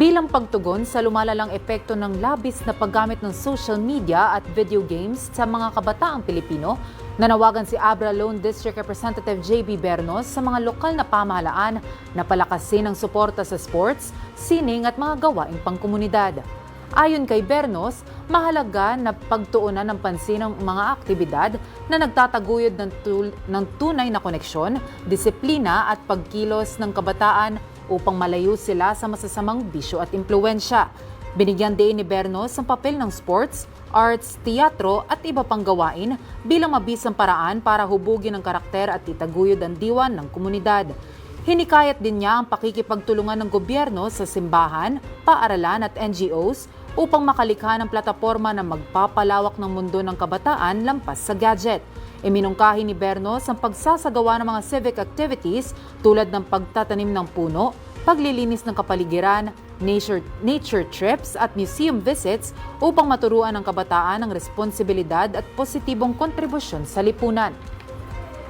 Bilang pagtugon sa lumalalang epekto ng labis na paggamit ng social media at video games sa mga kabataang Pilipino, nanawagan si Abra Lone District Representative JB Bernos sa mga lokal na pamahalaan na palakasin ang suporta sa sports, sining at mga gawaing pangkomunidad. Ayon kay Bernos, mahalaga na pagtuunan ng pansin ang mga aktibidad na nagtataguyod ng tunay na koneksyon, disiplina at pagkilos ng kabataan upang malayo sila sa masasamang bisyo at impluwensya. Binigyan din ni Bernos ang papel ng sports, arts, teatro at iba pang gawain bilang mabisang paraan para hubugin ang karakter at itaguyod ang diwan ng komunidad. Hinikayat din niya ang pakikipagtulungan ng gobyerno sa simbahan, paaralan at NGOs upang makalikha ng plataporma na magpapalawak ng mundo ng kabataan lampas sa gadget. Iminungkahi ni Bernos ang pagsasagawa ng mga civic activities tulad ng pagtatanim ng puno, paglilinis ng kapaligiran, nature trips at museum visits upang maturuan ang kabataan ang responsibilidad at positibong kontribusyon sa lipunan.